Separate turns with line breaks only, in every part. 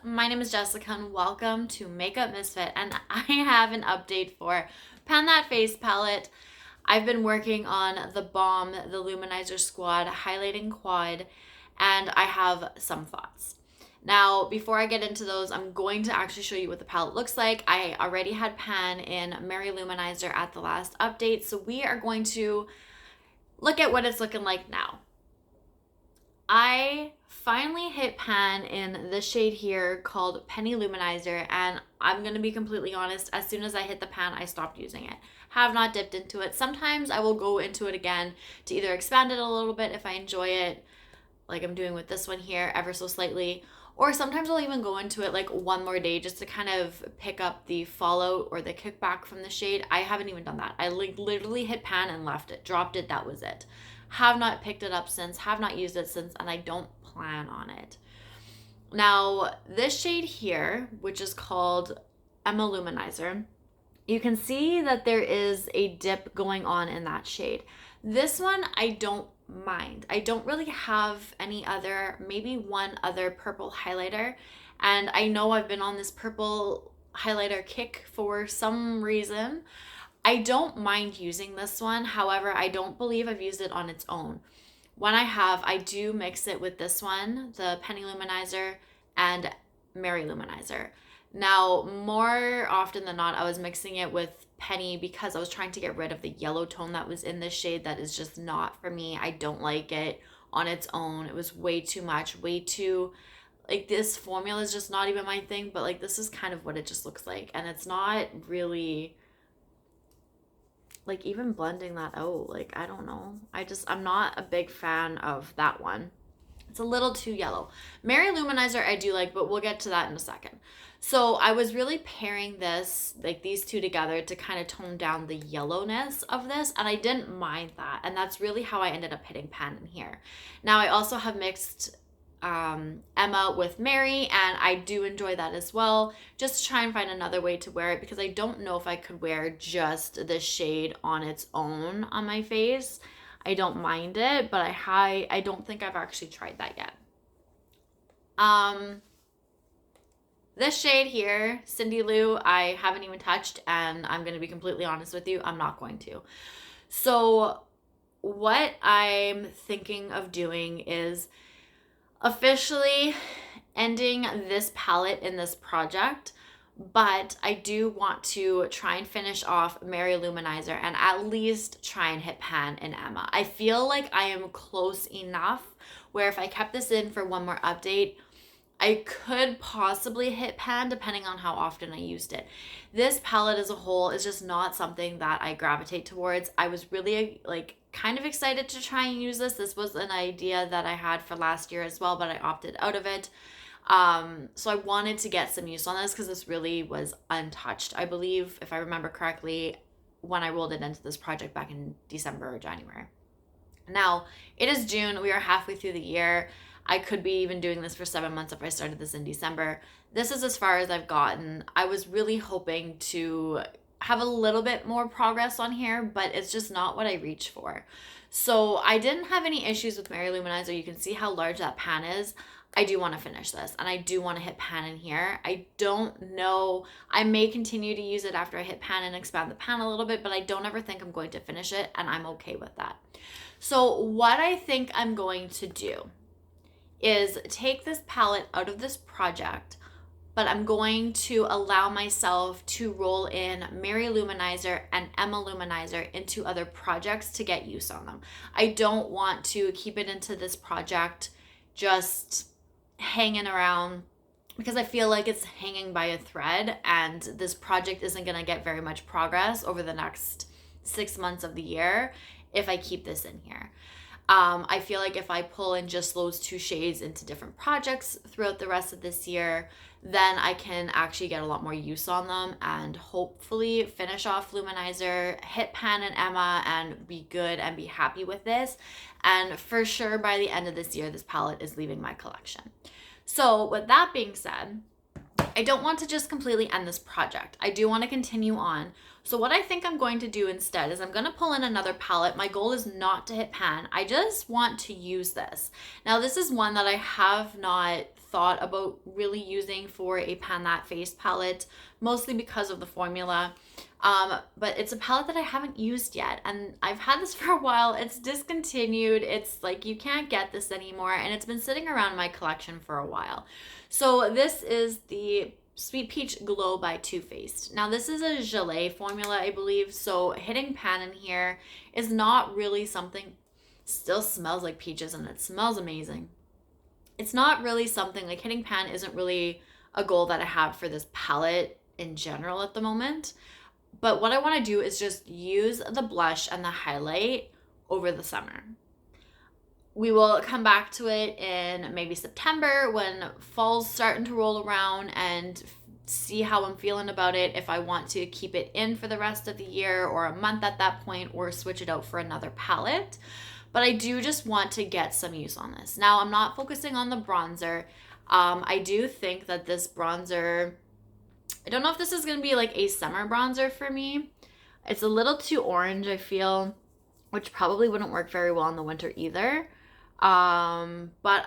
my name is Jessica and welcome to Makeup Misfit, and I have an update for Pan That Face palette. I've been working on the Balm, the Lou-Manizer Squad Highlighting Quad, and I have some thoughts. Now, before I get into those, I'm going to actually show you what the palette looks like. I already had Pan in Mary Lou-Manizer at the last update, so we are going to look at what it's looking like now. I finally hit Pan in this shade here called Penny Lou-Manizer, and I'm going to be completely honest, as soon as I hit the pan, I stopped using it. Have not dipped into it. Sometimes I will go into it again to either expand it a little bit if I enjoy it, like I'm doing with this one here, ever so slightly, or sometimes I'll even go into it like one more day just to kind of pick up the fallout or the kickback from the shade. I haven't even done that. I literally hit pan and left it, dropped it, that was it. Have not picked it up since, have not used it since, and I don't plan on it. Now, this shade here, which is called Emma Lou-Manizer, you can see that there is a dip going on in that shade. This one, I don't mind. I don't really have any other, maybe one other purple highlighter, and I know I've been on this purple highlighter kick for some reason. I don't mind using this one. However, I don't believe I've used it on its own. When I have, I do mix it with this one, the Penny Lou-Manizer and Mary Lou-Manizer. Now, more often than not, I was mixing it with Penny because I was trying to get rid of the yellow tone that was in this shade that is just not for me. I don't like it on its own. It was way too much, way too, like this formula is just not even my thing, but like this is kind of what it just looks like. And it's not really, like even blending that out, like I don't know. I'm not a big fan of that one. It's a little too yellow. Mary Lou-Manizer I do like, but we'll get to that in a second. So I was really pairing this, like these two together to kind of tone down the yellowness of this, and I didn't mind that. And that's really how I ended up hitting pan in here. Now I also have mixed Emma with Mary, and I do enjoy that as well, just to try and find another way to wear it, because I don't know if I could wear just this shade on its own on my face. I don't mind it, but I don't think I've actually tried that yet. This shade here, Cindy Lou, I haven't even touched, and I'm going to be completely honest with you, I'm not going to. So what I'm thinking of doing is officially ending this palette in this project, but I do want to try and finish off Mary Lou-Manizer and at least try and hit pan in Emma. I feel like I am close enough where if I kept this in for one more update, I could possibly hit pan depending on how often I used it. This palette as a whole is just not something that I gravitate towards. I was really like kind of excited to try and use this. This was an idea that I had for last year as well, but I opted out of it. So I wanted to get some use on this because this really was untouched. I believe, if I remember correctly, when I rolled it into this project back in December or January. Now, it is June. We are halfway through the year. I could be even doing this for 7 months if I started this in December. This is as far as I've gotten. I was really hoping to have a little bit more progress on here, but it's just not what I reach for. So I didn't have any issues with Mary Lou-Manizer. You can see how large that pan is. I do want to finish this, and I do want to hit pan in here. I don't know. I may continue to use it after I hit pan and expand the pan a little bit, but I don't ever think I'm going to finish it, and I'm okay with that. So what I think I'm going to do is take this palette out of this project, but I'm going to allow myself to roll in Mary Lou-Manizer and Emma Lou-Manizer into other projects to get use on them. I don't want to keep it into this project just hanging around because I feel like it's hanging by a thread, and this project isn't going to get very much progress over the next 6 months of the year if I keep this in here. I feel like if I pull in just those two shades into different projects throughout the rest of this year, then I can actually get a lot more use on them and hopefully finish off Lou-Manizer, hit pan and Emma, and be good and be happy with this. And for sure, by the end of this year, this palette is leaving my collection. So with that being said, I don't want to just completely end this project. I do want to continue on. So what I think I'm going to do instead is I'm going to pull in another palette. My goal is not to hit pan. I just want to use this. Now this is one that I have not thought about really using for a pan that face palette, mostly because of the formula. But it's a palette that I haven't used yet, and I've had this for a while. It's discontinued. It's like you can't get this anymore, and it's been sitting around my collection for a while. So this is the Sweet Peach Glow by Too Faced. Now this is a gelée formula, I believe, so hitting pan in here is not really something. Still smells like peaches and it smells amazing. It's not really something, like hitting pan isn't really a goal that I have for this palette in general at the moment. But what I want to do is just use the blush and the highlight over the summer. We will come back to it in maybe September when fall's starting to roll around and see how I'm feeling about it, if I want to keep it in for the rest of the year or a month at that point, or switch it out for another palette. But I do just want to get some use on this. Now, I'm not focusing on the bronzer. I do think that this bronzer, I don't know if this is going to be like a summer bronzer for me. It's a little too orange, I feel, which probably wouldn't work very well in the winter either. But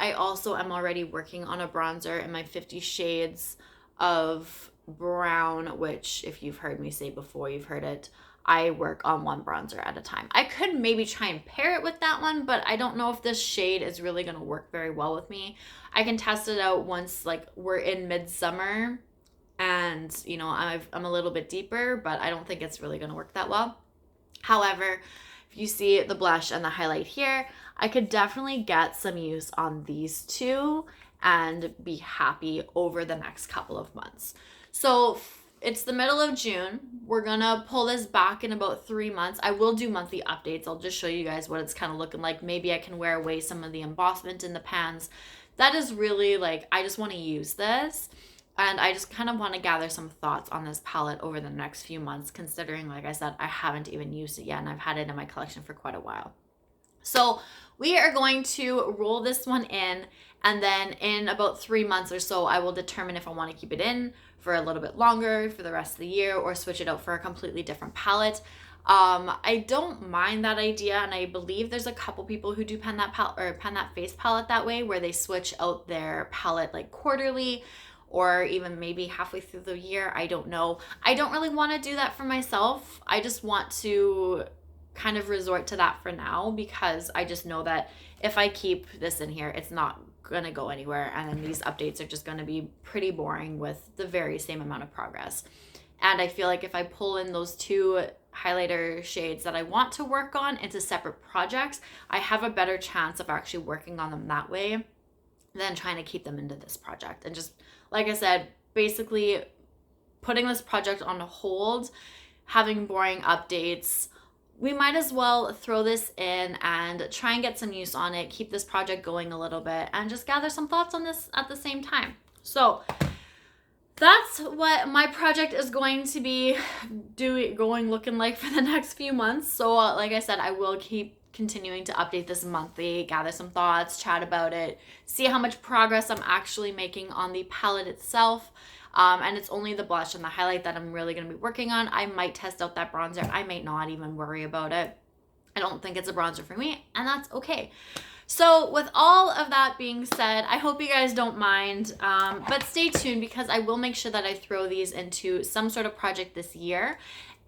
I also am already working on a bronzer in my 50 Shades of Brown, which if you've heard me say before, you've heard it. I work on one bronzer at a time. I could maybe try and pair it with that one, but I don't know if this shade is really going to work very well with me. I can test it out once like we're in midsummer and, you know, I'm a little bit deeper, but I don't think it's really going to work that well. However, if you see the blush and the highlight here, I could definitely get some use on these two and be happy over the next couple of months. So it's the middle of June. We're gonna pull this back in about 3 months. I will do monthly updates. I'll just show you guys what it's kind of looking like. Maybe I can wear away some of the embossment in the pans. That is really like, I just want to use this. And I just kind of want to gather some thoughts on this palette over the next few months, considering, like I said, I haven't even used it yet and I've had it in my collection for quite a while. So we are going to roll this one in, and then in about 3 months or so, I will determine if I want to keep it in for a little bit longer for the rest of the year or switch it out for a completely different palette. I don't mind that idea, and I believe there's a couple people who do pan that face palette that way, where they switch out their palette like quarterly or even maybe halfway through the year. I don't know. I don't really want to do that for myself. I just want to kind of resort to that for now, because I just know that if I keep this in here, it's not gonna go anywhere, and then these updates are just gonna be pretty boring with the very same amount of progress. And I feel like if I pull in those two highlighter shades that I want to work on into separate projects, I have a better chance of actually working on them that way than trying to keep them into this project. And just, like I said, basically putting this project on hold, having boring updates, we might as well throw this in and try and get some use on it, keep this project going a little bit, and just gather some thoughts on this at the same time. So that's what my project is going to be looking like for the next few months. So like I said, I will keep continuing to update this monthly, gather some thoughts, chat about it, see how much progress I'm actually making on the palette itself. And it's only the blush and the highlight that I'm really going to be working on. I might test out that bronzer. I might not even worry about it. I don't think it's a bronzer for me, and that's okay. So with all of that being said, I hope you guys don't mind, but stay tuned, because I will make sure that I throw these into some sort of project this year.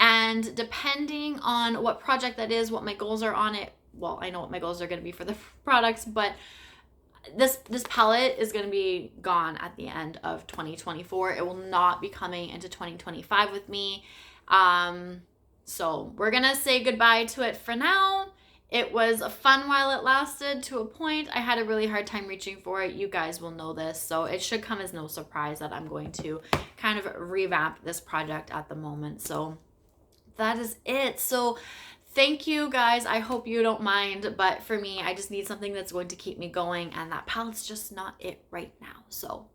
And depending on what project that is, what my goals are on it, well, I know what my goals are going to be for the products, but this palette is going to be gone at the end of 2024. It will not be coming into 2025 with me. So we're going to say goodbye to it for now. It was fun while it lasted to a point. I had a really hard time reaching for it. You guys will know this, so it should come as no surprise that I'm going to kind of revamp this project at the moment. So that is it. So thank you guys. I hope you don't mind, but for me, I just need something that's going to keep me going, and that palette's just not it right now. So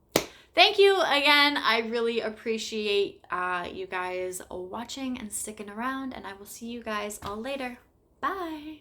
thank you again. I really appreciate you guys watching and sticking around, and I will see you guys all later. Bye.